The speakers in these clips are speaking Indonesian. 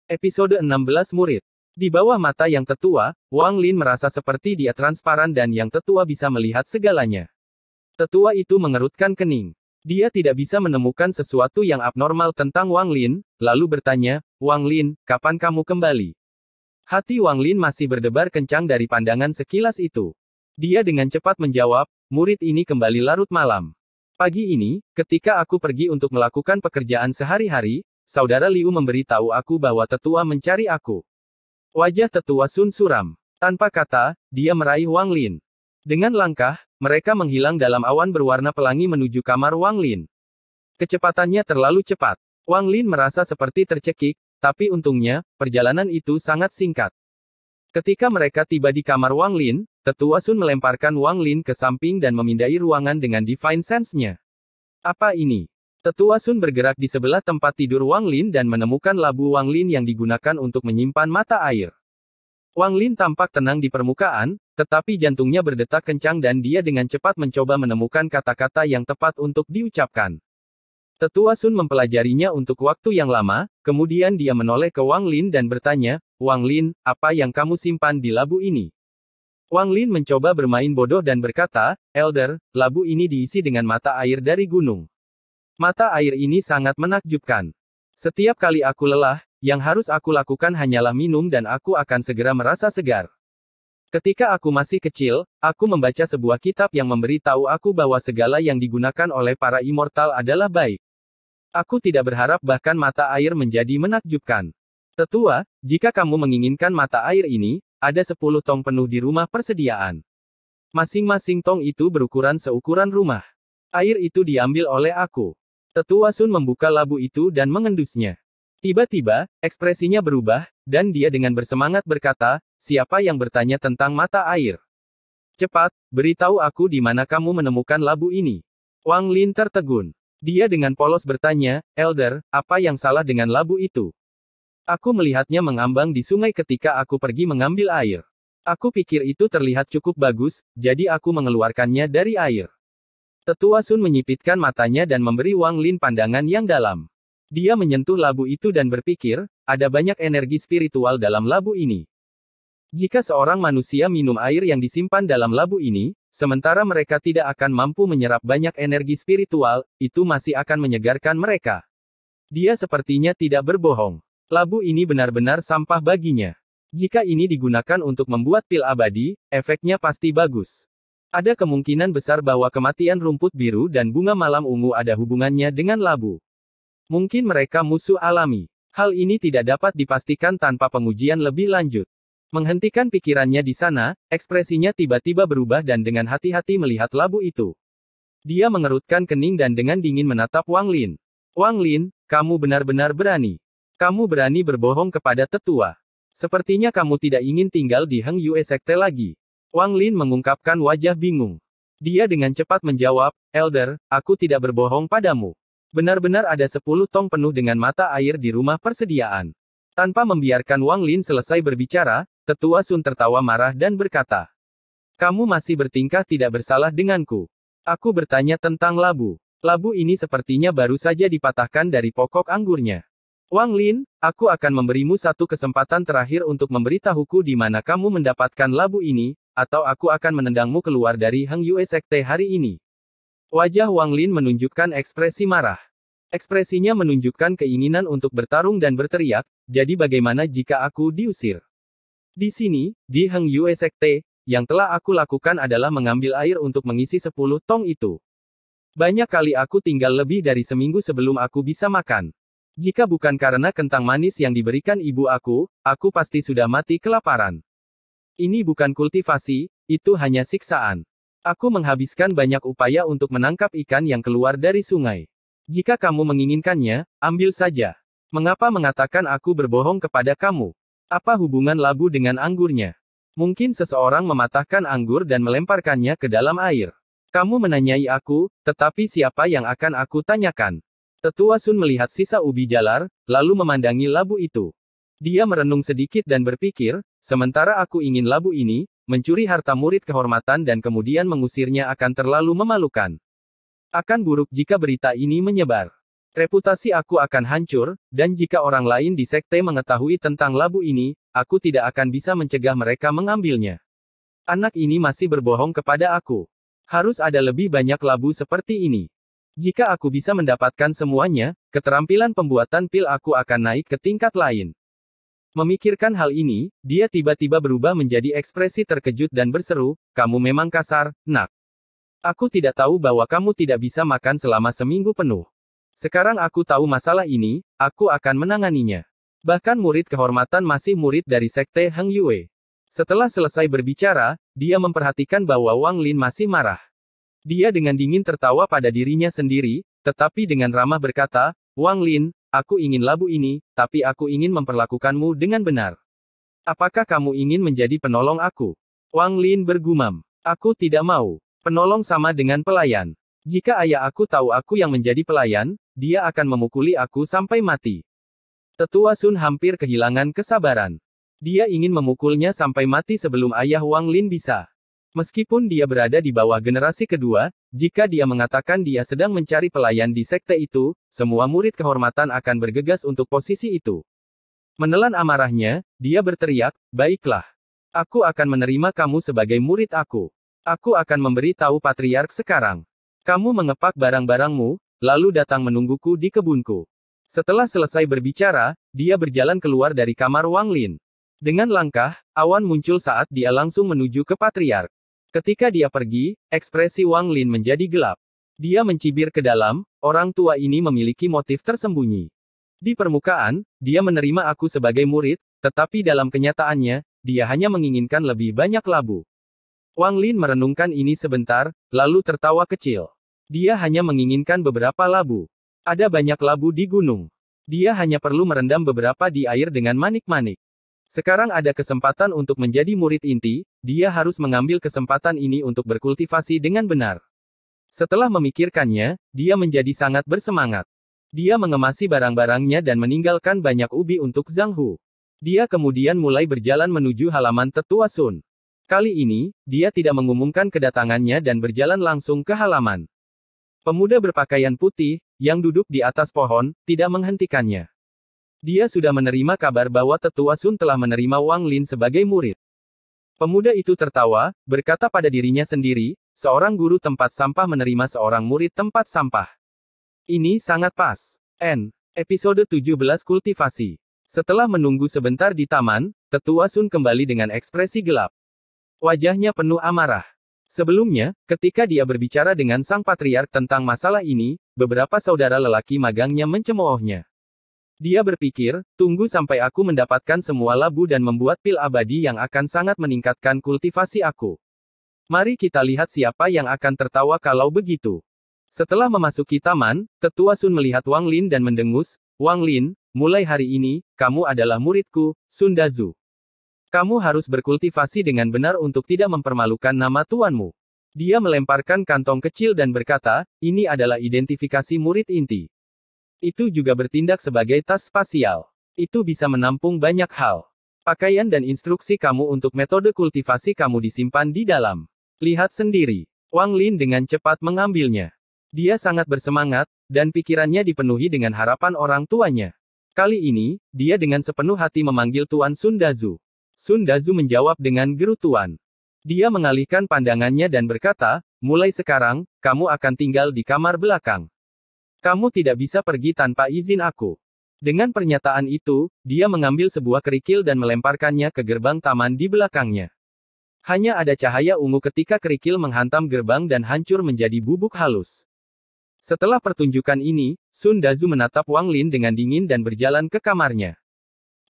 Episode 16 Murid. Di bawah mata yang tetua, Wang Lin merasa seperti dia transparan dan yang tetua bisa melihat segalanya. Tetua itu mengerutkan kening. Dia tidak bisa menemukan sesuatu yang abnormal tentang Wang Lin, lalu bertanya, "Wang Lin, kapan kamu kembali?" Hati Wang Lin masih berdebar kencang dari pandangan sekilas itu. Dia dengan cepat menjawab, "Murid ini kembali larut malam. Pagi ini, ketika aku pergi untuk melakukan pekerjaan sehari-hari, Saudara Liu memberitahu aku bahwa tetua mencari aku." Wajah tetua Sun suram. Tanpa kata, dia meraih Wang Lin. Dengan langkah, mereka menghilang dalam awan berwarna pelangi menuju kamar Wang Lin. Kecepatannya terlalu cepat. Wang Lin merasa seperti tercekik, tapi untungnya, perjalanan itu sangat singkat. Ketika mereka tiba di kamar Wang Lin, tetua Sun melemparkan Wang Lin ke samping dan memindai ruangan dengan Divine Sense-nya. Apa ini? Tetua Sun bergerak di sebelah tempat tidur Wang Lin dan menemukan labu Wang Lin yang digunakan untuk menyimpan mata air. Wang Lin tampak tenang di permukaan, tetapi jantungnya berdetak kencang dan dia dengan cepat mencoba menemukan kata-kata yang tepat untuk diucapkan. Tetua Sun mempelajarinya untuk waktu yang lama, kemudian dia menoleh ke Wang Lin dan bertanya, "Wang Lin, apa yang kamu simpan di labu ini?" Wang Lin mencoba bermain bodoh dan berkata, "Elder, labu ini diisi dengan mata air dari gunung. Mata air ini sangat menakjubkan. Setiap kali aku lelah, yang harus aku lakukan hanyalah minum dan aku akan segera merasa segar. Ketika aku masih kecil, aku membaca sebuah kitab yang memberitahu aku bahwa segala yang digunakan oleh para immortal adalah baik. Aku tidak berharap bahkan mata air menjadi menakjubkan. Tetua, jika kamu menginginkan mata air ini, ada 10 tong penuh di rumah persediaan. Masing-masing tong itu berukuran seukuran rumah. Air itu diambil oleh aku." Tetua Sun membuka labu itu dan mengendusnya. Tiba-tiba, ekspresinya berubah, dan dia dengan bersemangat berkata, "Siapa yang bertanya tentang mata air? Cepat, beritahu aku di mana kamu menemukan labu ini." Wang Lin tertegun. Dia dengan polos bertanya, "Elder, apa yang salah dengan labu itu? Aku melihatnya mengambang di sungai ketika aku pergi mengambil air. Aku pikir itu terlihat cukup bagus, jadi aku mengeluarkannya dari air." Tetua Sun menyipitkan matanya dan memberi Wang Lin pandangan yang dalam. Dia menyentuh labu itu dan berpikir, ada banyak energi spiritual dalam labu ini. Jika seorang manusia minum air yang disimpan dalam labu ini, sementara mereka tidak akan mampu menyerap banyak energi spiritual, itu masih akan menyegarkan mereka. Dia sepertinya tidak berbohong. Labu ini benar-benar sampah baginya. Jika ini digunakan untuk membuat pil abadi, efeknya pasti bagus. Ada kemungkinan besar bahwa kematian rumput biru dan bunga malam ungu ada hubungannya dengan labu. Mungkin mereka musuh alami. Hal ini tidak dapat dipastikan tanpa pengujian lebih lanjut. Menghentikan pikirannya di sana, ekspresinya tiba-tiba berubah dan dengan hati-hati melihat labu itu. Dia mengerutkan kening dan dengan dingin menatap Wang Lin. "Wang Lin, kamu benar-benar berani. Kamu berani berbohong kepada tetua. Sepertinya kamu tidak ingin tinggal di Heng Yue Sekte lagi." Wang Lin mengungkapkan wajah bingung. Dia dengan cepat menjawab, "Elder, aku tidak berbohong padamu. Benar-benar ada 10 tong penuh dengan mata air di rumah persediaan." Tanpa membiarkan Wang Lin selesai berbicara, Tetua Sun tertawa marah dan berkata, "Kamu masih bertingkah tidak bersalah denganku. Aku bertanya tentang labu. Labu ini sepertinya baru saja dipatahkan dari pokok anggurnya. Wang Lin, aku akan memberimu satu kesempatan terakhir untuk memberitahuku di mana kamu mendapatkan labu ini, atau aku akan menendangmu keluar dari Heng Yue Sekte hari ini." Wajah Wang Lin menunjukkan ekspresi marah. Ekspresinya menunjukkan keinginan untuk bertarung dan berteriak, "Jadi bagaimana jika aku diusir? Di sini, di Heng Yue Sekte, yang telah aku lakukan adalah mengambil air untuk mengisi 10 tong itu. Banyak kali aku tinggal lebih dari seminggu sebelum aku bisa makan. Jika bukan karena kentang manis yang diberikan ibu aku pasti sudah mati kelaparan. Ini bukan kultivasi, itu hanya siksaan. Aku menghabiskan banyak upaya untuk menangkap ikan yang keluar dari sungai. Jika kamu menginginkannya, ambil saja. Mengapa mengatakan aku berbohong kepada kamu? Apa hubungan labu dengan anggurnya? Mungkin seseorang mematahkan anggur dan melemparkannya ke dalam air. Kamu menanyai aku, tetapi siapa yang akan aku tanyakan?" Tetua Sun melihat sisa ubi jalar, lalu memandangi labu itu. Dia merenung sedikit dan berpikir, sementara aku ingin labu ini, mencuri harta murid kehormatan dan kemudian mengusirnya akan terlalu memalukan. Akan buruk jika berita ini menyebar. Reputasi aku akan hancur, dan jika orang lain di sekte mengetahui tentang labu ini, aku tidak akan bisa mencegah mereka mengambilnya. Anak ini masih berbohong kepada aku. Harus ada lebih banyak labu seperti ini. Jika aku bisa mendapatkan semuanya, keterampilan pembuatan pil aku akan naik ke tingkat lain. Memikirkan hal ini, dia tiba-tiba berubah menjadi ekspresi terkejut dan berseru, "Kamu memang kasar, nak. Aku tidak tahu bahwa kamu tidak bisa makan selama seminggu penuh. Sekarang aku tahu masalah ini, aku akan menanganinya." Bahkan murid kehormatan masih murid dari sekte Heng Yue. Setelah selesai berbicara, dia memperhatikan bahwa Wang Lin masih marah. Dia dengan dingin tertawa pada dirinya sendiri, tetapi dengan ramah berkata, "Wang Lin, aku ingin labu ini, tapi aku ingin memperlakukanmu dengan benar. Apakah kamu ingin menjadi penolong aku?" Wang Lin bergumam, "Aku tidak mau. Penolong sama dengan pelayan. Jika ayah aku tahu aku yang menjadi pelayan, dia akan memukuli aku sampai mati." Tetua Sun hampir kehilangan kesabaran. Dia ingin memukulnya sampai mati sebelum ayah Wang Lin bisa. Meskipun dia berada di bawah generasi kedua, jika dia mengatakan dia sedang mencari pelayan di sekte itu, semua murid kehormatan akan bergegas untuk posisi itu. Menelan amarahnya, dia berteriak, "Baiklah. Aku akan menerima kamu sebagai murid aku. Aku akan memberi tahu patriark sekarang. Kamu mengepak barang-barangmu, lalu datang menungguku di kebunku." Setelah selesai berbicara, dia berjalan keluar dari kamar Wang Lin. Dengan langkah, awan muncul saat dia langsung menuju ke patriark. Ketika dia pergi, ekspresi Wang Lin menjadi gelap. Dia mencibir ke dalam, orang tua ini memiliki motif tersembunyi. Di permukaan, dia menerima aku sebagai murid, tetapi dalam kenyataannya, dia hanya menginginkan lebih banyak labu. Wang Lin merenungkan ini sebentar, lalu tertawa kecil. Dia hanya menginginkan beberapa labu. Ada banyak labu di gunung. Dia hanya perlu merendam beberapa di air dengan manik-manik. Sekarang ada kesempatan untuk menjadi murid inti, dia harus mengambil kesempatan ini untuk berkultivasi dengan benar. Setelah memikirkannya, dia menjadi sangat bersemangat. Dia mengemasi barang-barangnya dan meninggalkan banyak ubi untuk Zhang Hu. Dia kemudian mulai berjalan menuju halaman Tetua Sun. Kali ini, dia tidak mengumumkan kedatangannya dan berjalan langsung ke halaman. Pemuda berpakaian putih, yang duduk di atas pohon, tidak menghentikannya. Dia sudah menerima kabar bahwa Tetua Sun telah menerima Wang Lin sebagai murid. Pemuda itu tertawa, berkata pada dirinya sendiri, seorang guru tempat sampah menerima seorang murid tempat sampah. Ini sangat pas. Episode 17 Kultivasi. Setelah menunggu sebentar di taman, Tetua Sun kembali dengan ekspresi gelap. Wajahnya penuh amarah. Sebelumnya, ketika dia berbicara dengan sang patriark tentang masalah ini, beberapa saudara lelaki magangnya mencemoohnya. Dia berpikir, tunggu sampai aku mendapatkan semua labu dan membuat pil abadi yang akan sangat meningkatkan kultivasi aku. Mari kita lihat siapa yang akan tertawa kalau begitu. Setelah memasuki taman, Tetua Sun melihat Wang Lin dan mendengus, "Wang Lin, mulai hari ini, kamu adalah muridku, Sun Dazu. Kamu harus berkultivasi dengan benar untuk tidak mempermalukan nama tuanmu." Dia melemparkan kantong kecil dan berkata, "Ini adalah identifikasi murid inti. Itu juga bertindak sebagai tas spasial. Itu bisa menampung banyak hal. Pakaian dan instruksi kamu untuk metode kultivasi kamu disimpan di dalam. Lihat sendiri." Wang Lin dengan cepat mengambilnya. Dia sangat bersemangat, dan pikirannya dipenuhi dengan harapan orang tuanya. Kali ini, dia dengan sepenuh hati memanggil Tuan Sun Dazu. Sun Dazu menjawab dengan gerutuan. Dia mengalihkan pandangannya dan berkata, "Mulai sekarang, kamu akan tinggal di kamar belakang. Kamu tidak bisa pergi tanpa izin aku." Dengan pernyataan itu, dia mengambil sebuah kerikil dan melemparkannya ke gerbang taman di belakangnya. Hanya ada cahaya ungu ketika kerikil menghantam gerbang dan hancur menjadi bubuk halus. Setelah pertunjukan ini, Sun Dazu menatap Wang Lin dengan dingin dan berjalan ke kamarnya.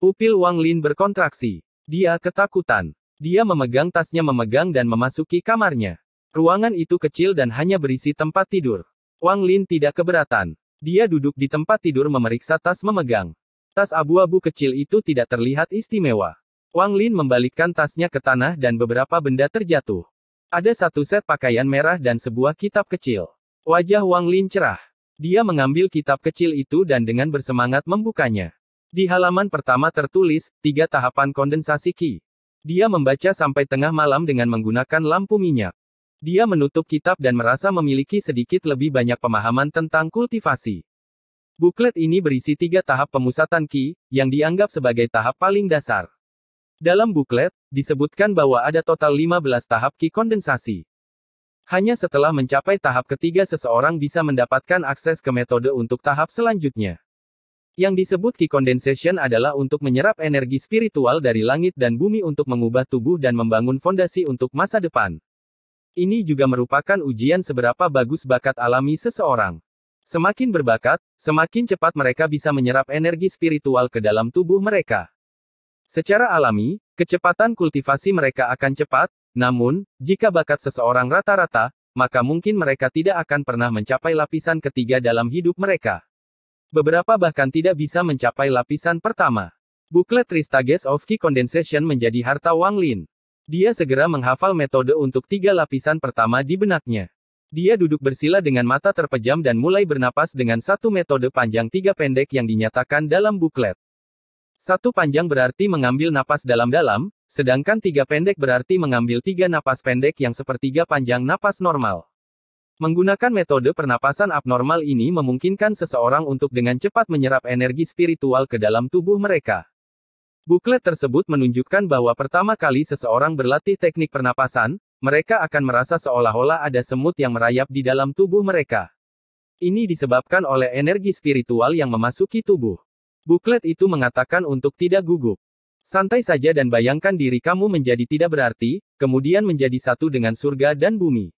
Pupil Wang Lin berkontraksi. Dia ketakutan. Dia memegang tasnya dan memasuki kamarnya. Ruangan itu kecil dan hanya berisi tempat tidur. Wang Lin tidak keberatan. Dia duduk di tempat tidur memeriksa tas memegang. Tas abu-abu kecil itu tidak terlihat istimewa. Wang Lin membalikkan tasnya ke tanah dan beberapa benda terjatuh. Ada satu set pakaian merah dan sebuah kitab kecil. Wajah Wang Lin cerah. Dia mengambil kitab kecil itu dan dengan bersemangat membukanya. Di halaman pertama tertulis, 3 tahapan kondensasi Qi. Dia membaca sampai tengah malam dengan menggunakan lampu minyak. Dia menutup kitab dan merasa memiliki sedikit lebih banyak pemahaman tentang kultivasi. Buklet ini berisi 3 tahap pemusatan Qi, yang dianggap sebagai tahap paling dasar. Dalam buklet, disebutkan bahwa ada total 15 tahap Qi kondensasi. Hanya setelah mencapai tahap ketiga seseorang bisa mendapatkan akses ke metode untuk tahap selanjutnya. Yang disebut Qi condensation adalah untuk menyerap energi spiritual dari langit dan bumi untuk mengubah tubuh dan membangun fondasi untuk masa depan. Ini juga merupakan ujian seberapa bagus bakat alami seseorang. Semakin berbakat, semakin cepat mereka bisa menyerap energi spiritual ke dalam tubuh mereka. Secara alami, kecepatan kultivasi mereka akan cepat, namun, jika bakat seseorang rata-rata, maka mungkin mereka tidak akan pernah mencapai lapisan ketiga dalam hidup mereka. Beberapa bahkan tidak bisa mencapai lapisan pertama. Buklet 3 Stages of Qi Condensation menjadi harta Wang Lin. Dia segera menghafal metode untuk 3 lapisan pertama di benaknya. Dia duduk bersila dengan mata terpejam dan mulai bernapas dengan satu metode panjang 3 pendek yang dinyatakan dalam buklet. 1 panjang berarti mengambil napas dalam-dalam, sedangkan 3 pendek berarti mengambil 3 napas pendek yang sepertiga panjang napas normal. Menggunakan metode pernapasan abnormal ini memungkinkan seseorang untuk dengan cepat menyerap energi spiritual ke dalam tubuh mereka. Buklet tersebut menunjukkan bahwa pertama kali seseorang berlatih teknik pernapasan, mereka akan merasa seolah-olah ada semut yang merayap di dalam tubuh mereka. Ini disebabkan oleh energi spiritual yang memasuki tubuh. Buklet itu mengatakan untuk tidak gugup. Santai saja dan bayangkan diri kamu menjadi tidak berarti, kemudian menjadi satu dengan surga dan bumi.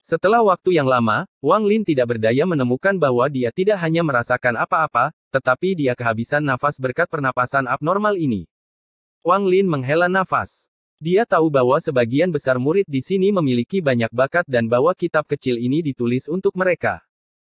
Setelah waktu yang lama, Wang Lin tidak berdaya menemukan bahwa dia tidak hanya merasakan apa-apa, tetapi dia kehabisan nafas berkat pernapasan abnormal ini. Wang Lin menghela nafas. Dia tahu bahwa sebagian besar murid di sini memiliki banyak bakat dan bahwa kitab kecil ini ditulis untuk mereka.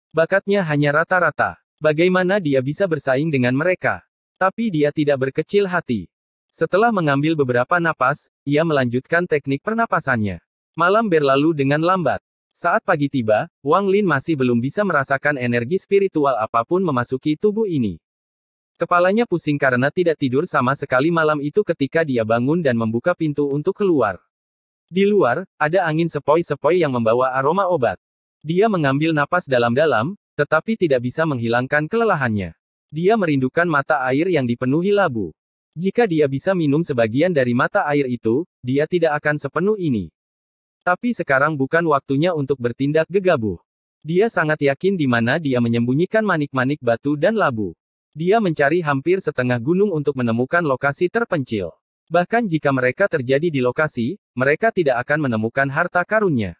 Bakatnya hanya rata-rata. Bagaimana dia bisa bersaing dengan mereka? Tapi dia tidak berkecil hati. Setelah mengambil beberapa napas, ia melanjutkan teknik pernapasannya. Malam berlalu dengan lambat. Saat pagi tiba, Wang Lin masih belum bisa merasakan energi spiritual apapun memasuki tubuh ini. Kepalanya pusing karena tidak tidur sama sekali malam itu ketika dia bangun dan membuka pintu untuk keluar. Di luar, ada angin sepoi-sepoi yang membawa aroma obat. Dia mengambil napas dalam-dalam, tetapi tidak bisa menghilangkan kelelahannya. Dia merindukan mata air yang dipenuhi labu. Jika dia bisa minum sebagian dari mata air itu, dia tidak akan sepenuh ini. Tapi sekarang bukan waktunya untuk bertindak gegabah. Dia sangat yakin di mana dia menyembunyikan manik-manik batu dan labu. Dia mencari hampir setengah gunung untuk menemukan lokasi terpencil. Bahkan jika mereka terjadi di lokasi, mereka tidak akan menemukan harta karunnya.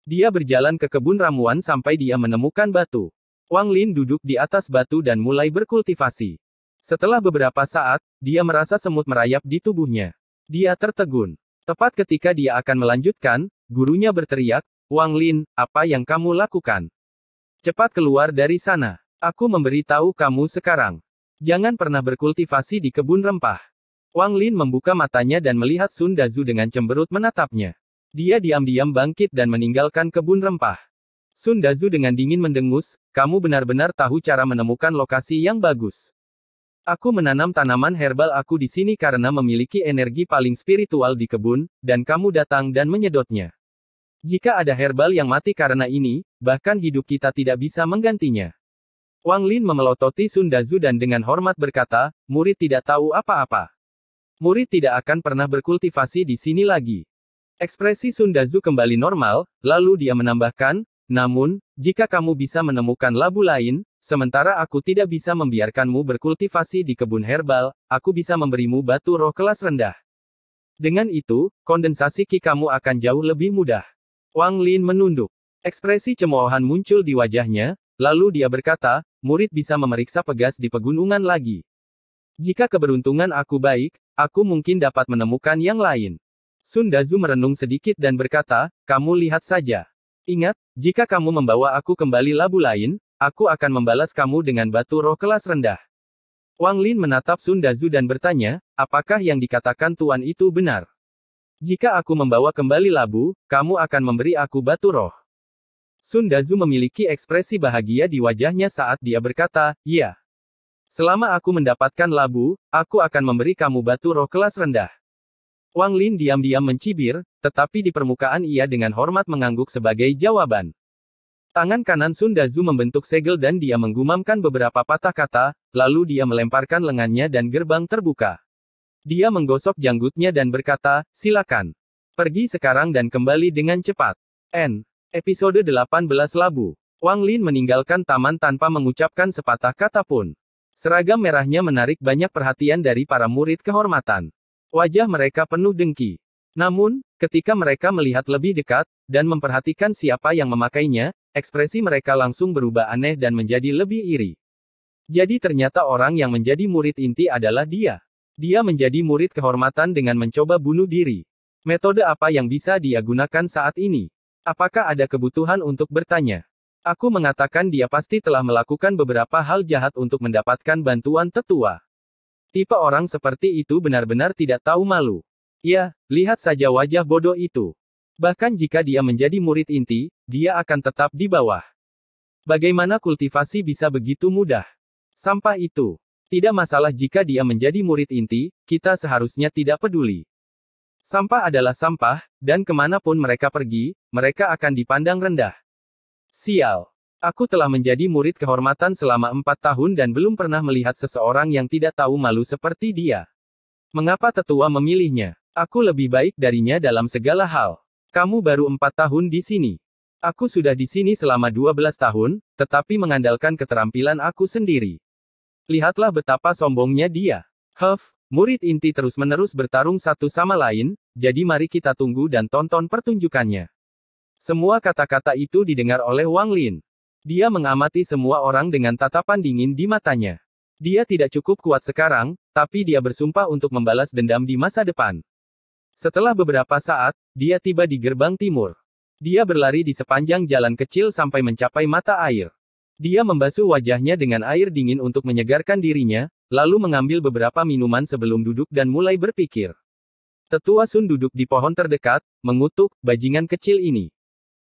Dia berjalan ke kebun ramuan sampai dia menemukan batu. Wang Lin duduk di atas batu dan mulai berkultivasi. Setelah beberapa saat, dia merasa semut merayap di tubuhnya. Dia tertegun. Tepat ketika dia akan melanjutkan, gurunya berteriak, "Wang Lin, apa yang kamu lakukan? Cepat keluar dari sana. Aku memberitahu kamu sekarang. Jangan pernah berkultivasi di kebun rempah." Wang Lin membuka matanya dan melihat Sun Dazu dengan cemberut menatapnya. Dia diam-diam bangkit dan meninggalkan kebun rempah. Sun Dazu dengan dingin mendengus, "Kamu benar-benar tahu cara menemukan lokasi yang bagus. Aku menanam tanaman herbal aku di sini karena memiliki energi paling spiritual di kebun, dan kamu datang dan menyedotnya. Jika ada herbal yang mati karena ini, bahkan hidup kita tidak bisa menggantinya." Wang Lin memelototi Sun Dazu dan dengan hormat berkata, "Murid tidak tahu apa-apa. Murid tidak akan pernah berkultivasi di sini lagi." Ekspresi Sun Dazu kembali normal, lalu dia menambahkan, "Namun, jika kamu bisa menemukan labu lain, sementara aku tidak bisa membiarkanmu berkultivasi di kebun herbal, aku bisa memberimu batu roh kelas rendah. Dengan itu, kondensasi Qi kamu akan jauh lebih mudah." Wang Lin menunduk. Ekspresi cemoohan muncul di wajahnya, lalu dia berkata, "Murid bisa memeriksa pegas di pegunungan lagi. Jika keberuntungan aku baik, aku mungkin dapat menemukan yang lain." Sun Dazu merenung sedikit dan berkata, "Kamu lihat saja. Ingat, jika kamu membawa aku kembali labu lain, aku akan membalas kamu dengan batu roh kelas rendah." Wang Lin menatap Sun Dazu dan bertanya, "Apakah yang dikatakan Tuan itu benar? Jika aku membawa kembali labu, kamu akan memberi aku batu roh?" Sun Dazu memiliki ekspresi bahagia di wajahnya saat dia berkata, "Iya. Selama aku mendapatkan labu, aku akan memberi kamu batu roh kelas rendah." Wang Lin diam-diam mencibir, tetapi di permukaan ia dengan hormat mengangguk sebagai jawaban. Tangan kanan Sun Dazu membentuk segel dan dia menggumamkan beberapa patah kata, lalu dia melemparkan lengannya dan gerbang terbuka. Dia menggosok janggutnya dan berkata, silakan. Pergi sekarang dan kembali dengan cepat. Episode 18 Labu. Wang Lin meninggalkan taman tanpa mengucapkan sepatah kata pun. Seragam merahnya menarik banyak perhatian dari para murid kehormatan. Wajah mereka penuh dengki. Namun, ketika mereka melihat lebih dekat, dan memperhatikan siapa yang memakainya, ekspresi mereka langsung berubah aneh dan menjadi lebih iri. Jadi ternyata orang yang menjadi murid inti adalah dia. Dia menjadi murid kehormatan dengan mencoba bunuh diri. Metode apa yang bisa dia gunakan saat ini? Apakah ada kebutuhan untuk bertanya? Aku mengatakan dia pasti telah melakukan beberapa hal jahat untuk mendapatkan bantuan tetua. Tipe orang seperti itu benar-benar tidak tahu malu. Ya, lihat saja wajah bodoh itu. Bahkan jika dia menjadi murid inti, dia akan tetap di bawah. Bagaimana kultivasi bisa begitu mudah? Sampah itu. Tidak masalah jika dia menjadi murid inti, kita seharusnya tidak peduli. Sampah adalah sampah, dan kemanapun mereka pergi, mereka akan dipandang rendah. Sial. Aku telah menjadi murid kehormatan selama 4 tahun dan belum pernah melihat seseorang yang tidak tahu malu seperti dia. Mengapa tetua memilihnya? Aku lebih baik darinya dalam segala hal. Kamu baru 4 tahun di sini. Aku sudah di sini selama 12 tahun, tetapi mengandalkan keterampilan aku sendiri. Lihatlah betapa sombongnya dia. Murid inti terus-menerus bertarung satu sama lain, jadi mari kita tunggu dan tonton pertunjukannya. Semua kata-kata itu didengar oleh Wang Lin. Dia mengamati semua orang dengan tatapan dingin di matanya. Dia tidak cukup kuat sekarang, tapi dia bersumpah untuk membalas dendam di masa depan. Setelah beberapa saat, dia tiba di gerbang timur. Dia berlari di sepanjang jalan kecil sampai mencapai mata air. Dia membasuh wajahnya dengan air dingin untuk menyegarkan dirinya, lalu mengambil beberapa minuman sebelum duduk dan mulai berpikir. Tetua Sun duduk di pohon terdekat, mengutuk bajingan kecil ini.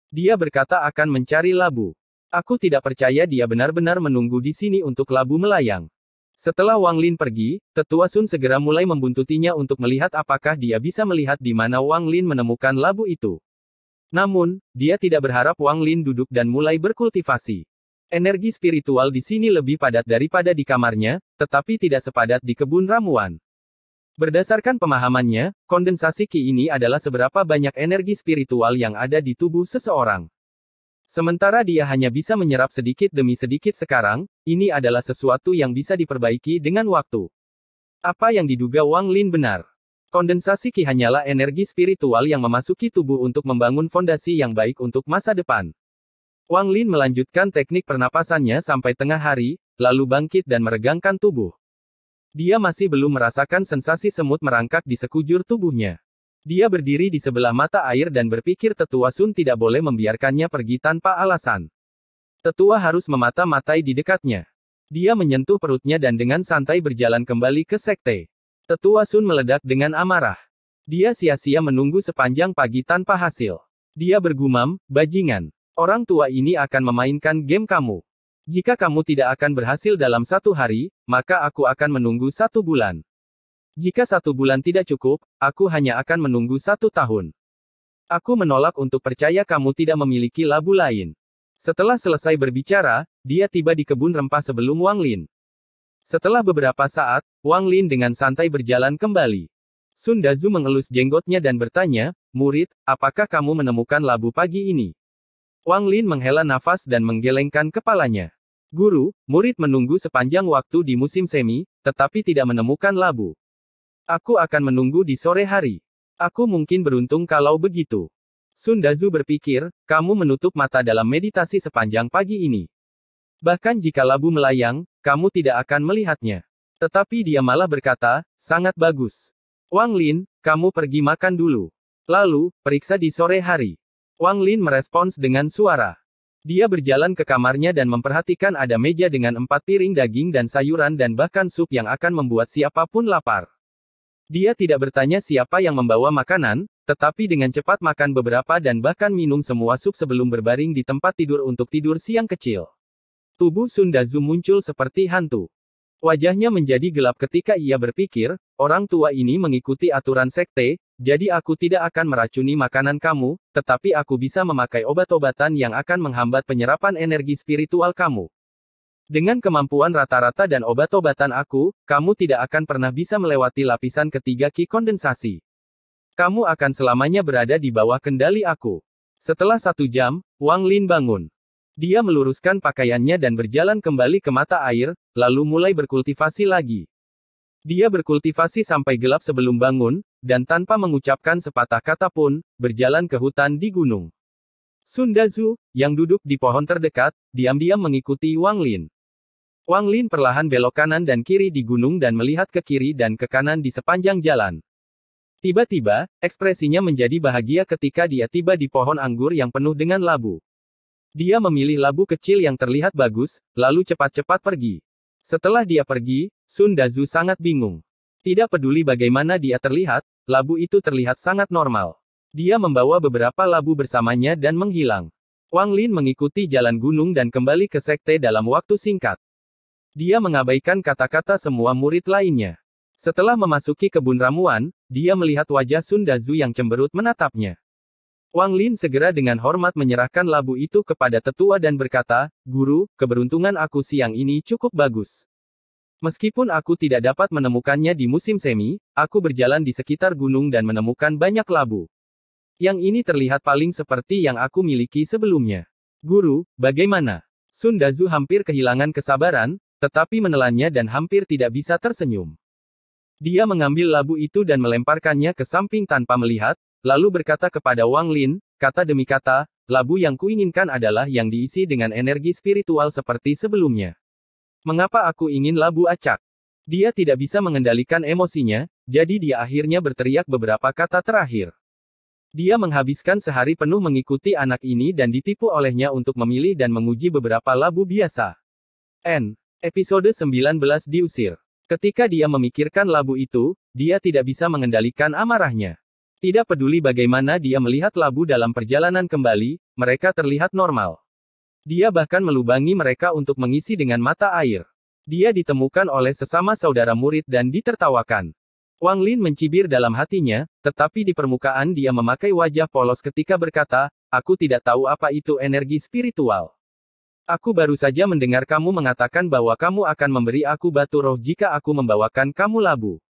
Dia berkata akan mencari labu. Aku tidak percaya dia benar-benar menunggu di sini untuk labu melayang. Setelah Wang Lin pergi, Tetua Sun segera mulai membuntutinya untuk melihat apakah dia bisa melihat di mana Wang Lin menemukan labu itu. Namun, dia tidak berharap Wang Lin duduk dan mulai berkultivasi. Energi spiritual di sini lebih padat daripada di kamarnya, tetapi tidak sepadat di kebun ramuan. Berdasarkan pemahamannya, kondensasi Qi ini adalah seberapa banyak energi spiritual yang ada di tubuh seseorang. Sementara dia hanya bisa menyerap sedikit demi sedikit sekarang, ini adalah sesuatu yang bisa diperbaiki dengan waktu. Apa yang diduga Wang Lin benar. Kondensasi Qi hanyalah energi spiritual yang memasuki tubuh untuk membangun fondasi yang baik untuk masa depan. Wang Lin melanjutkan teknik pernapasannya sampai tengah hari, lalu bangkit dan meregangkan tubuh. Dia masih belum merasakan sensasi semut merangkak di sekujur tubuhnya. Dia berdiri di sebelah mata air dan berpikir Tetua Sun tidak boleh membiarkannya pergi tanpa alasan. Tetua harus memata-matai di dekatnya. Dia menyentuh perutnya dan dengan santai berjalan kembali ke sekte. Tetua Sun meledak dengan amarah. Dia sia-sia menunggu sepanjang pagi tanpa hasil. Dia bergumam, bajingan. Orang tua ini akan memainkan game kamu. Jika kamu tidak akan berhasil dalam 1 hari, maka aku akan menunggu 1 bulan. Jika 1 bulan tidak cukup, aku hanya akan menunggu 1 tahun. Aku menolak untuk percaya kamu tidak memiliki labu lain. Setelah selesai berbicara, dia tiba di kebun rempah sebelum Wang Lin. Setelah beberapa saat, Wang Lin dengan santai berjalan kembali. Sun Dazu mengelus jenggotnya dan bertanya, murid, apakah kamu menemukan labu pagi ini? Wang Lin menghela nafas dan menggelengkan kepalanya. Guru, murid menunggu sepanjang waktu di musim semi, tetapi tidak menemukan labu. Aku akan menunggu di sore hari. Aku mungkin beruntung kalau begitu. Sun Dazu berpikir, kamu menutup mata dalam meditasi sepanjang pagi ini. Bahkan jika labu melayang, kamu tidak akan melihatnya. Tetapi dia malah berkata, sangat bagus. Wang Lin, kamu pergi makan dulu. Lalu, periksa di sore hari. Wang Lin merespons dengan suara. Dia berjalan ke kamarnya dan memperhatikan ada meja dengan 4 piring daging dan sayuran dan bahkan sup yang akan membuat siapapun lapar. Dia tidak bertanya siapa yang membawa makanan, tetapi dengan cepat makan beberapa dan bahkan minum semua sup sebelum berbaring di tempat tidur untuk tidur siang kecil. Tubuh Sun Dazu muncul seperti hantu. Wajahnya menjadi gelap ketika ia berpikir, orang tua ini mengikuti aturan sekte, jadi aku tidak akan meracuni makanan kamu, tetapi aku bisa memakai obat-obatan yang akan menghambat penyerapan energi spiritual kamu. Dengan kemampuan rata-rata dan obat-obatan aku, kamu tidak akan pernah bisa melewati lapisan ketiga Qi kondensasi. Kamu akan selamanya berada di bawah kendali aku. Setelah 1 jam, Wang Lin bangun. Dia meluruskan pakaiannya dan berjalan kembali ke mata air, lalu mulai berkultivasi lagi. Dia berkultivasi sampai gelap sebelum bangun, dan tanpa mengucapkan sepatah kata pun, berjalan ke hutan di gunung. Sun Dazu, yang duduk di pohon terdekat, diam-diam mengikuti Wang Lin. Wang Lin perlahan belok kanan dan kiri di gunung dan melihat ke kiri dan ke kanan di sepanjang jalan. Tiba-tiba, ekspresinya menjadi bahagia ketika dia tiba di pohon anggur yang penuh dengan labu. Dia memilih labu kecil yang terlihat bagus, lalu cepat-cepat pergi. Setelah dia pergi, Sun Dazu sangat bingung. Tidak peduli bagaimana dia terlihat, labu itu terlihat sangat normal. Dia membawa beberapa labu bersamanya dan menghilang. Wang Lin mengikuti jalan gunung dan kembali ke sekte dalam waktu singkat. Dia mengabaikan kata-kata semua murid lainnya. Setelah memasuki kebun ramuan, dia melihat wajah Sun Dazu yang cemberut menatapnya. Wang Lin segera dengan hormat menyerahkan labu itu kepada tetua dan berkata, "Guru, keberuntungan aku siang ini cukup bagus. Meskipun aku tidak dapat menemukannya di musim semi, aku berjalan di sekitar gunung dan menemukan banyak labu. Yang ini terlihat paling seperti yang aku miliki sebelumnya. Guru, bagaimana?" Sun Dazu hampir kehilangan kesabaran, tetapi menelannya dan hampir tidak bisa tersenyum. Dia mengambil labu itu dan melemparkannya ke samping tanpa melihat, lalu berkata kepada Wang Lin, kata demi kata, "Labu yang kuinginkan adalah yang diisi dengan energi spiritual seperti sebelumnya. Mengapa aku ingin labu acak?" Dia tidak bisa mengendalikan emosinya, jadi dia akhirnya berteriak beberapa kata terakhir. Dia menghabiskan sehari penuh mengikuti anak ini dan ditipu olehnya untuk memilih dan menguji beberapa labu biasa. Episode 19 diusir. Ketika dia memikirkan labu itu, dia tidak bisa mengendalikan amarahnya. Tidak peduli bagaimana dia melihat labu dalam perjalanan kembali, mereka terlihat normal. Dia bahkan melubangi mereka untuk mengisi dengan mata air. Dia ditemukan oleh sesama saudara murid dan ditertawakan. Wang Lin mencibir dalam hatinya, tetapi di permukaan dia memakai wajah polos ketika berkata, "Aku tidak tahu apa itu energi spiritual. Aku baru saja mendengar kamu mengatakan bahwa kamu akan memberi aku batu roh jika aku membawakan kamu labu.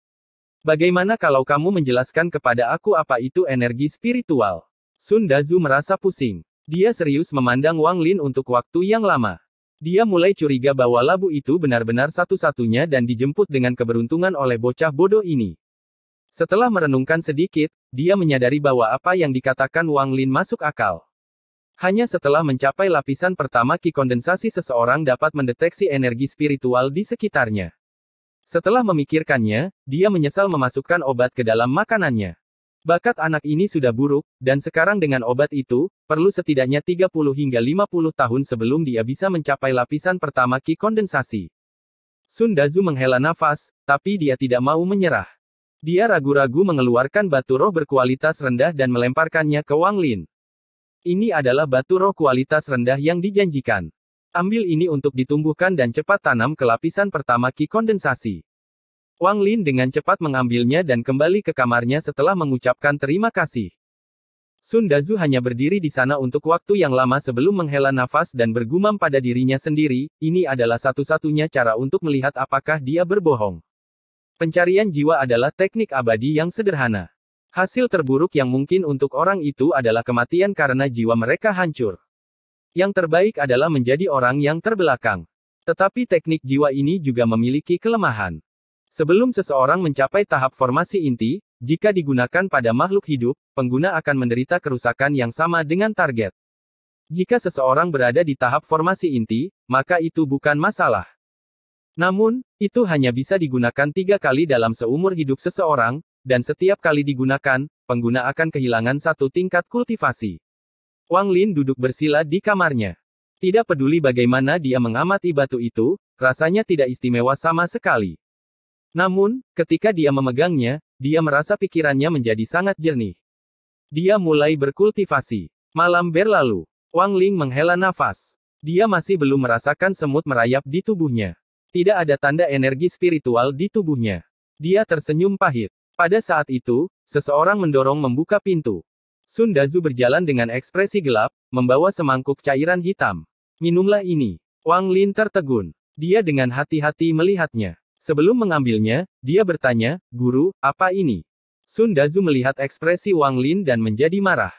Bagaimana kalau kamu menjelaskan kepada aku apa itu energi spiritual?" Sun Dazu merasa pusing. Dia serius memandang Wang Lin untuk waktu yang lama. Dia mulai curiga bahwa labu itu benar-benar satu-satunya dan dijemput dengan keberuntungan oleh bocah bodoh ini. Setelah merenungkan sedikit, dia menyadari bahwa apa yang dikatakan Wang Lin masuk akal. Hanya setelah mencapai lapisan pertama Qi kondensasi seseorang dapat mendeteksi energi spiritual di sekitarnya. Setelah memikirkannya, dia menyesal memasukkan obat ke dalam makanannya. Bakat anak ini sudah buruk, dan sekarang dengan obat itu, perlu setidaknya 30 hingga 50 tahun sebelum dia bisa mencapai lapisan pertama Qi kondensasi. Sun Dazu menghela nafas, tapi dia tidak mau menyerah. Dia ragu-ragu mengeluarkan batu roh berkualitas rendah dan melemparkannya ke Wang Lin. Ini adalah batu roh kualitas rendah yang dijanjikan. Ambil ini untuk ditumbuhkan dan cepat tanam ke lapisan pertama Qi kondensasi. Wang Lin dengan cepat mengambilnya dan kembali ke kamarnya setelah mengucapkan terima kasih. Sun Dazu hanya berdiri di sana untuk waktu yang lama sebelum menghela nafas dan bergumam pada dirinya sendiri, ini adalah satu-satunya cara untuk melihat apakah dia berbohong. Pencarian jiwa adalah teknik abadi yang sederhana. Hasil terburuk yang mungkin untuk orang itu adalah kematian karena jiwa mereka hancur. Yang terbaik adalah menjadi orang yang terbelakang. Tetapi teknik jiwa ini juga memiliki kelemahan. Sebelum seseorang mencapai tahap formasi inti, jika digunakan pada makhluk hidup, pengguna akan menderita kerusakan yang sama dengan target. Jika seseorang berada di tahap formasi inti, maka itu bukan masalah. Namun, itu hanya bisa digunakan 3 kali dalam seumur hidup seseorang, dan setiap kali digunakan, pengguna akan kehilangan 1 tingkat kultivasi. Wang Lin duduk bersila di kamarnya. Tidak peduli bagaimana dia mengamati batu itu, rasanya tidak istimewa sama sekali. Namun, ketika dia memegangnya, dia merasa pikirannya menjadi sangat jernih. Dia mulai berkultivasi. Malam berlalu. Wang Lin menghela nafas. Dia masih belum merasakan semut merayap di tubuhnya. Tidak ada tanda energi spiritual di tubuhnya. Dia tersenyum pahit. Pada saat itu, Seseorang mendorong membuka pintu. Sun Dazu berjalan dengan ekspresi gelap, membawa semangkuk cairan hitam. Minumlah ini. Wang Lin tertegun. Dia dengan hati-hati melihatnya. Sebelum mengambilnya, dia bertanya, "Guru, apa ini?" Sun Dazu melihat ekspresi Wang Lin dan menjadi marah.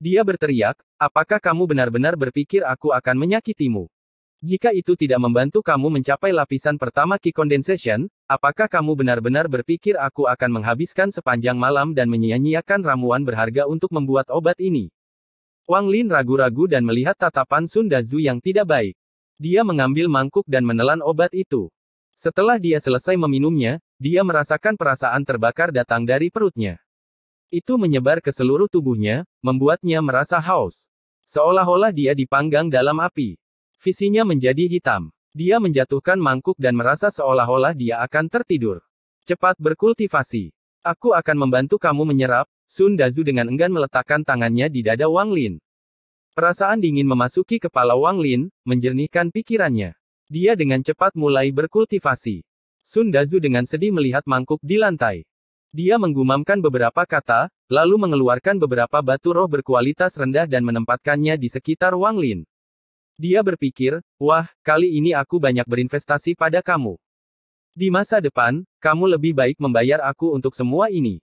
Dia berteriak, "Apakah kamu benar-benar berpikir aku akan menyakitimu? Jika itu tidak membantu kamu mencapai lapisan pertama Qi Condensation, apakah kamu benar-benar berpikir aku akan menghabiskan sepanjang malam dan menyia-nyiakan ramuan berharga untuk membuat obat ini?" Wang Lin ragu-ragu dan melihat tatapan Sun Dazu yang tidak baik. Dia mengambil mangkuk dan menelan obat itu. Setelah dia selesai meminumnya, dia merasakan perasaan terbakar datang dari perutnya. Itu menyebar ke seluruh tubuhnya, membuatnya merasa haus. Seolah-olah dia dipanggang dalam api. Visinya menjadi hitam. Dia menjatuhkan mangkuk dan merasa seolah-olah dia akan tertidur. "Cepat berkultivasi. Aku akan membantu kamu menyerap." Sun Dazu dengan enggan meletakkan tangannya di dada Wang Lin. Perasaan dingin memasuki kepala Wang Lin, menjernihkan pikirannya. Dia dengan cepat mulai berkultivasi. Sun Dazu dengan sedih melihat mangkuk di lantai. Dia menggumamkan beberapa kata, lalu mengeluarkan beberapa batu roh berkualitas rendah dan menempatkannya di sekitar Wang Lin. Dia berpikir, "Wah, kali ini aku banyak berinvestasi pada kamu. Di masa depan, kamu lebih baik membayar aku untuk semua ini."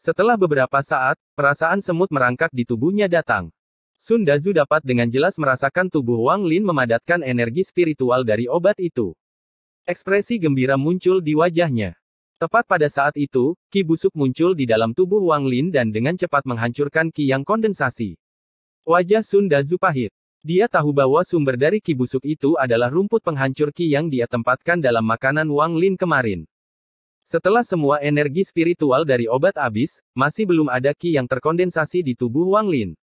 Setelah beberapa saat, perasaan semut merangkak di tubuhnya datang. Sun Dazu dapat dengan jelas merasakan tubuh Wang Lin memadatkan energi spiritual dari obat itu. Ekspresi gembira muncul di wajahnya. Tepat pada saat itu, Qi busuk muncul di dalam tubuh Wang Lin dan dengan cepat menghancurkan Qi yang kondensasi. Wajah Sun Dazu pahit. Dia tahu bahwa sumber dari Qi busuk itu adalah rumput penghancur Qi yang dia tempatkan dalam makanan Wang Lin kemarin. Setelah semua energi spiritual dari obat habis, masih belum ada Qi yang terkondensasi di tubuh Wang Lin.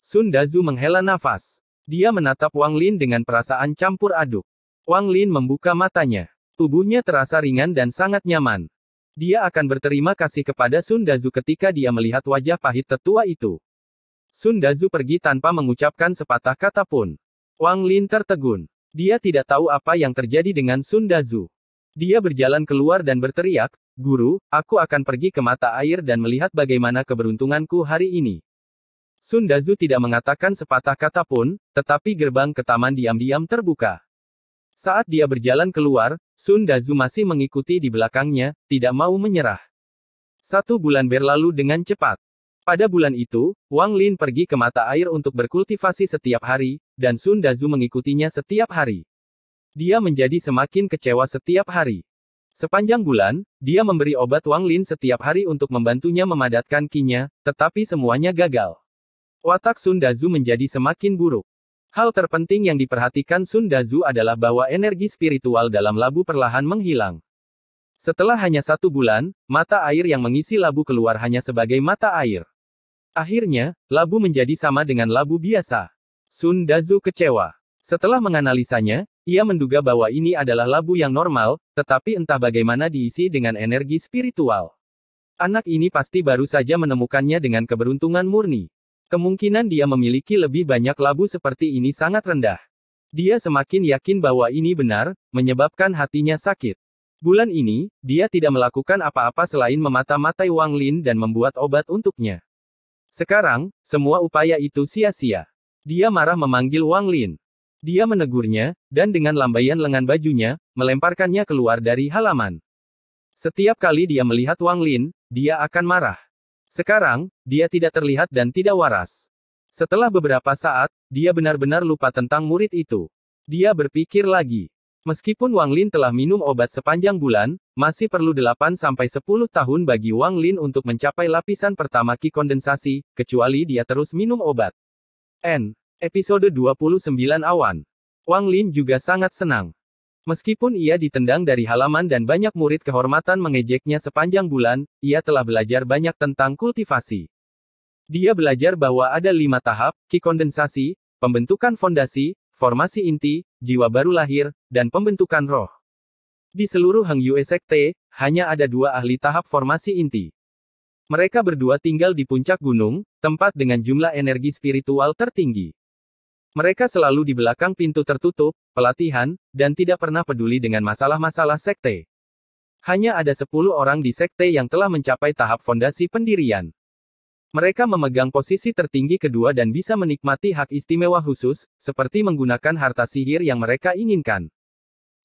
Sun Dazu menghela nafas. Dia menatap Wang Lin dengan perasaan campur aduk. Wang Lin membuka matanya. Tubuhnya terasa ringan dan sangat nyaman. Dia akan berterima kasih kepada Sun Dazu ketika dia melihat wajah pahit tetua itu. Sun Dazu pergi tanpa mengucapkan sepatah kata pun. Wang Lin tertegun. Dia tidak tahu apa yang terjadi dengan Sun Dazu. Dia berjalan keluar dan berteriak, "Guru, aku akan pergi ke mata air dan melihat bagaimana keberuntunganku hari ini." Sun Dazu tidak mengatakan sepatah kata pun, tetapi gerbang ke taman diam-diam terbuka. Saat dia berjalan keluar, Sun Dazu masih mengikuti di belakangnya, tidak mau menyerah. 1 bulan berlalu dengan cepat. Pada bulan itu, Wang Lin pergi ke mata air untuk berkultivasi setiap hari, dan Sun Dazu mengikutinya setiap hari. Dia menjadi semakin kecewa setiap hari. Sepanjang bulan, dia memberi obat Wang Lin setiap hari untuk membantunya memadatkan Qi-nya, tetapi semuanya gagal. Watak Sun Dazu menjadi semakin buruk. Hal terpenting yang diperhatikan Sun Dazu adalah bahwa energi spiritual dalam labu perlahan menghilang. Setelah hanya 1 bulan, mata air yang mengisi labu keluar hanya sebagai mata air. Akhirnya, labu menjadi sama dengan labu biasa. Sun Dazu kecewa. Setelah menganalisanya, ia menduga bahwa ini adalah labu yang normal, tetapi entah bagaimana diisi dengan energi spiritual. Anak ini pasti baru saja menemukannya dengan keberuntungan murni. Kemungkinan dia memiliki lebih banyak labu seperti ini sangat rendah. Dia semakin yakin bahwa ini benar, menyebabkan hatinya sakit. Bulan ini, dia tidak melakukan apa-apa selain memata-matai Wang Lin dan membuat obat untuknya. Sekarang, semua upaya itu sia-sia. Dia marah memanggil Wang Lin. Dia menegurnya, dan dengan lambaian lengan bajunya, melemparkannya keluar dari halaman. Setiap kali dia melihat Wang Lin, dia akan marah. Sekarang, dia tidak terlihat dan tidak waras. Setelah beberapa saat, dia benar-benar lupa tentang murid itu. Dia berpikir lagi. Meskipun Wang Lin telah minum obat sepanjang bulan, masih perlu 8-10 tahun bagi Wang Lin untuk mencapai lapisan pertama Qi kondensasi, kecuali dia terus minum obat. Episode 29 Awan. Wang Lin juga sangat senang. Meskipun ia ditendang dari halaman dan banyak murid kehormatan mengejeknya sepanjang bulan, ia telah belajar banyak tentang kultivasi. Dia belajar bahwa ada 5 tahap, Qi kondensasi, pembentukan fondasi, formasi inti, jiwa baru lahir, dan pembentukan roh. Di seluruh Heng Yue Sekte, hanya ada 2 ahli tahap formasi inti. Mereka berdua tinggal di puncak gunung, tempat dengan jumlah energi spiritual tertinggi. Mereka selalu di belakang pintu tertutup, pelatihan, dan tidak pernah peduli dengan masalah-masalah sekte. Hanya ada 10 orang di sekte yang telah mencapai tahap fondasi pendirian. Mereka memegang posisi tertinggi kedua dan bisa menikmati hak istimewa khusus, seperti menggunakan harta sihir yang mereka inginkan.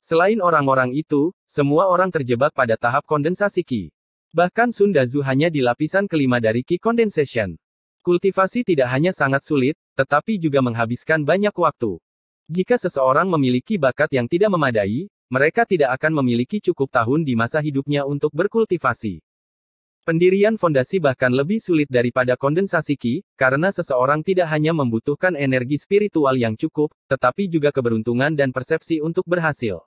Selain orang-orang itu, semua orang terjebak pada tahap kondensasi Qi. Bahkan Sun Dazu hanya di lapisan kelima dari Qi Condensation. Kultivasi tidak hanya sangat sulit, tetapi juga menghabiskan banyak waktu. Jika seseorang memiliki bakat yang tidak memadai, mereka tidak akan memiliki cukup tahun di masa hidupnya untuk berkultivasi. Pendirian fondasi bahkan lebih sulit daripada kondensasi Qi, karena seseorang tidak hanya membutuhkan energi spiritual yang cukup, tetapi juga keberuntungan dan persepsi untuk berhasil.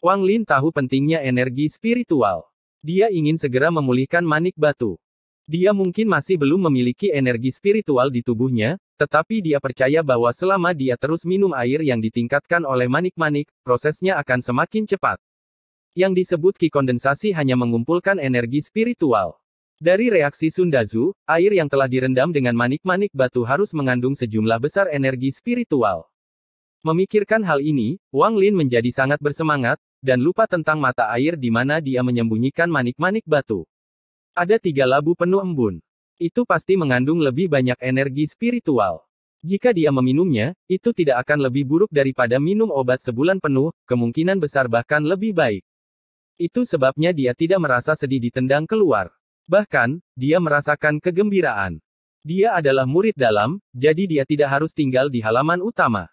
Wang Lin tahu pentingnya energi spiritual. Dia ingin segera memulihkan manik batu. Dia mungkin masih belum memiliki energi spiritual di tubuhnya, tetapi dia percaya bahwa selama dia terus minum air yang ditingkatkan oleh manik-manik, prosesnya akan semakin cepat. Yang disebut Qi kondensasi hanya mengumpulkan energi spiritual. Dari reaksi Sun Dazu, air yang telah direndam dengan manik-manik batu harus mengandung sejumlah besar energi spiritual. Memikirkan hal ini, Wang Lin menjadi sangat bersemangat, dan lupa tentang mata air di mana dia menyembunyikan manik-manik batu. Ada 3 labu penuh embun. Itu pasti mengandung lebih banyak energi spiritual. Jika dia meminumnya, itu tidak akan lebih buruk daripada minum obat sebulan penuh, kemungkinan besar bahkan lebih baik. Itu sebabnya dia tidak merasa sedih ditendang keluar. Bahkan, dia merasakan kegembiraan. Dia adalah murid dalam, jadi dia tidak harus tinggal di halaman utama.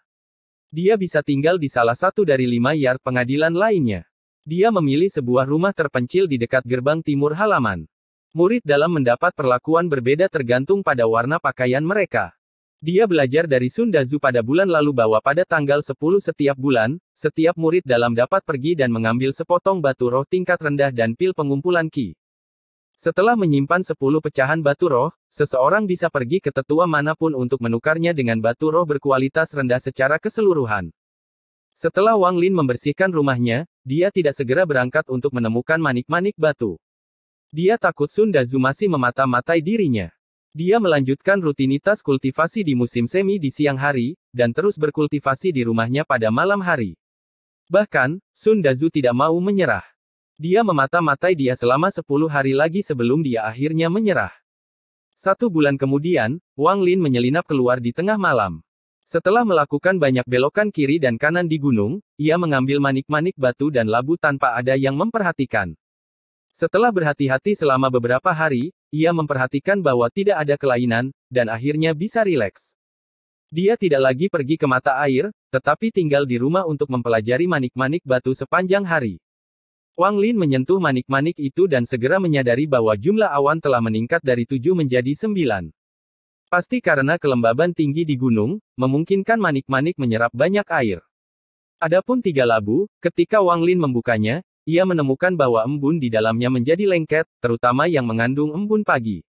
Dia bisa tinggal di salah satu dari 5 yard pengadilan lainnya. Dia memilih sebuah rumah terpencil di dekat gerbang timur halaman. Murid dalam mendapat perlakuan berbeda tergantung pada warna pakaian mereka. Dia belajar dari Sun Dazu pada bulan lalu bahwa pada tanggal 10 setiap bulan, setiap murid dalam dapat pergi dan mengambil sepotong batu roh tingkat rendah dan pil pengumpulan Qi. Setelah menyimpan 10 pecahan batu roh, seseorang bisa pergi ke tetua manapun untuk menukarnya dengan batu roh berkualitas rendah secara keseluruhan. Setelah Wang Lin membersihkan rumahnya, dia tidak segera berangkat untuk menemukan manik-manik batu. Dia takut Sun Dazu masih memata-matai dirinya. Dia melanjutkan rutinitas kultivasi di musim semi di siang hari, dan terus berkultivasi di rumahnya pada malam hari. Bahkan, Sun Dazu tidak mau menyerah. Dia memata-matai dia selama 10 hari lagi sebelum dia akhirnya menyerah. 1 bulan kemudian, Wang Lin menyelinap keluar di tengah malam. Setelah melakukan banyak belokan kiri dan kanan di gunung, ia mengambil manik-manik batu dan labu tanpa ada yang memperhatikan. Setelah berhati-hati selama beberapa hari, ia memperhatikan bahwa tidak ada kelainan, dan akhirnya bisa rileks. Dia tidak lagi pergi ke mata air, tetapi tinggal di rumah untuk mempelajari manik-manik batu sepanjang hari. Wang Lin menyentuh manik-manik itu dan segera menyadari bahwa jumlah awan telah meningkat dari 7 menjadi 9. Pasti karena kelembaban tinggi di gunung, memungkinkan manik-manik menyerap banyak air. Adapun 3 labu, ketika Wang Lin membukanya, ia menemukan bahwa embun di dalamnya menjadi lengket, terutama yang mengandung embun pagi.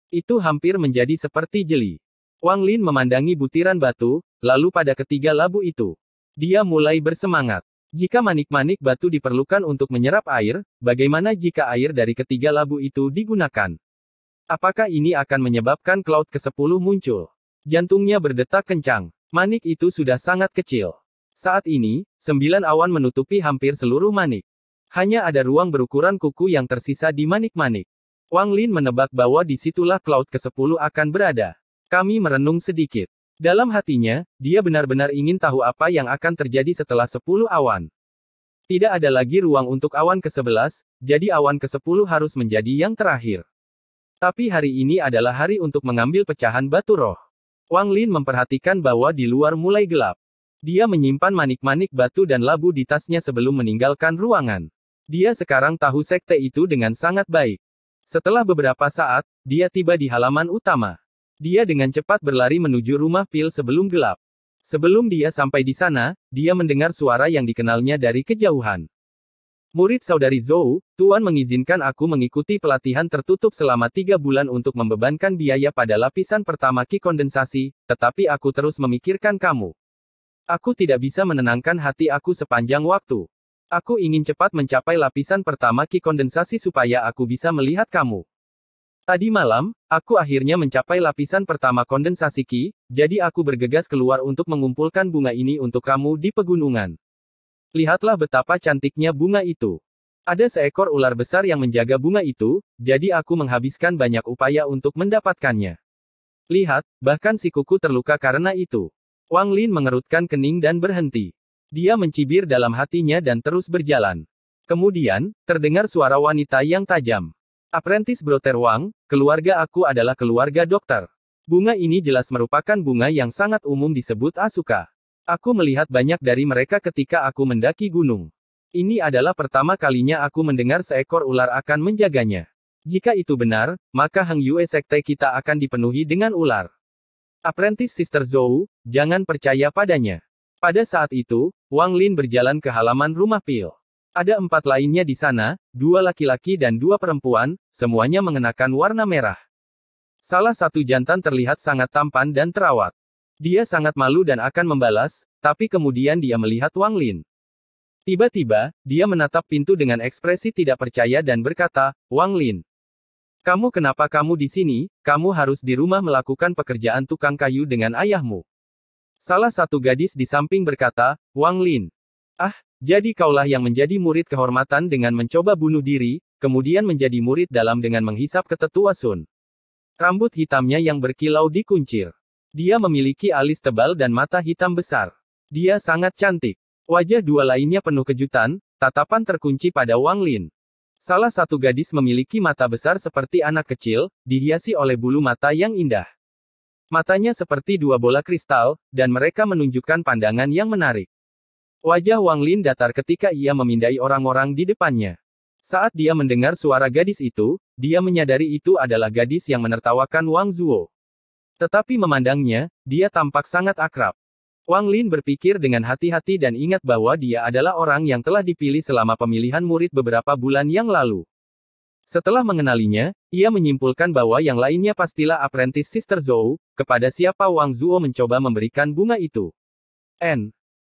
Itu hampir menjadi seperti jeli. Wang Lin memandangi butiran batu, lalu pada ketiga labu itu, dia mulai bersemangat. Jika manik-manik batu diperlukan untuk menyerap air, bagaimana jika air dari ketiga labu itu digunakan? Apakah ini akan menyebabkan cloud ke-10 muncul? Jantungnya berdetak kencang. Manik itu sudah sangat kecil. Saat ini, 9 awan menutupi hampir seluruh manik. Hanya ada ruang berukuran kuku yang tersisa di manik-manik. Wang Lin menebak bahwa disitulah cloud ke-10 akan berada. Kami merenung sedikit. Dalam hatinya, dia benar-benar ingin tahu apa yang akan terjadi setelah 10 awan. Tidak ada lagi ruang untuk awan ke-11, jadi awan ke-10 harus menjadi yang terakhir. Tapi hari ini adalah hari untuk mengambil pecahan batu roh. Wang Lin memperhatikan bahwa di luar mulai gelap. Dia menyimpan manik-manik batu dan labu di tasnya sebelum meninggalkan ruangan. Dia sekarang tahu sekte itu dengan sangat baik. Setelah beberapa saat, dia tiba di halaman utama. Dia dengan cepat berlari menuju rumah pil sebelum gelap. Sebelum dia sampai di sana, dia mendengar suara yang dikenalnya dari kejauhan. Murid saudari Zhou, Tuan mengizinkan aku mengikuti pelatihan tertutup selama 3 bulan untuk membebankan biaya pada lapisan pertama Qi kondensasi, tetapi aku terus memikirkan kamu. Aku tidak bisa menenangkan hati aku sepanjang waktu. Aku ingin cepat mencapai lapisan pertama Qi kondensasi supaya aku bisa melihat kamu. Tadi malam, aku akhirnya mencapai lapisan pertama kondensasi Qi, jadi aku bergegas keluar untuk mengumpulkan bunga ini untuk kamu di pegunungan. Lihatlah betapa cantiknya bunga itu. Ada seekor ular besar yang menjaga bunga itu, jadi aku menghabiskan banyak upaya untuk mendapatkannya. Lihat, bahkan si kuku terluka karena itu. Wang Lin mengerutkan kening dan berhenti. Dia mencibir dalam hatinya dan terus berjalan. Kemudian, terdengar suara wanita yang tajam. Apprentice Brother Wang, keluarga aku adalah keluarga dokter. Bunga ini jelas merupakan bunga yang sangat umum disebut Asuka. Aku melihat banyak dari mereka ketika aku mendaki gunung. Ini adalah pertama kalinya aku mendengar seekor ular akan menjaganya. Jika itu benar, maka Hang Yue sekte kita akan dipenuhi dengan ular. Apprentice Sister Zhou, jangan percaya padanya. Pada saat itu, Wang Lin berjalan ke halaman rumah Pil. Ada 4 lainnya di sana, 2 laki-laki dan 2 perempuan, semuanya mengenakan warna merah. Salah satu jantan terlihat sangat tampan dan terawat. Dia sangat malu dan akan membalas, tapi kemudian dia melihat Wang Lin. Tiba-tiba, dia menatap pintu dengan ekspresi tidak percaya dan berkata, Wang Lin. Kamu kenapa kamu di sini? Kamu harus di rumah melakukan pekerjaan tukang kayu dengan ayahmu. Salah satu gadis di samping berkata, Wang Lin. Ah, jadi kaulah yang menjadi murid kehormatan dengan mencoba bunuh diri, kemudian menjadi murid dalam dengan menghisap ke tetua Sun. Rambut hitamnya yang berkilau dikuncir. Dia memiliki alis tebal dan mata hitam besar. Dia sangat cantik. Wajah 2 lainnya penuh kejutan, tatapan terkunci pada Wang Lin. Salah satu gadis memiliki mata besar seperti anak kecil, dihiasi oleh bulu mata yang indah. Matanya seperti 2 bola kristal, dan mereka menunjukkan pandangan yang menarik. Wajah Wang Lin datar ketika ia memindai orang-orang di depannya. Saat dia mendengar suara gadis itu, dia menyadari itu adalah gadis yang menertawakan Wang Zuo. Tetapi memandangnya, dia tampak sangat akrab. Wang Lin berpikir dengan hati-hati dan ingat bahwa dia adalah orang yang telah dipilih selama pemilihan murid beberapa bulan yang lalu. Setelah mengenalinya, ia menyimpulkan bahwa yang lainnya pastilah apprentice Sister Zhou, kepada siapa Wang Zuo mencoba memberikan bunga itu.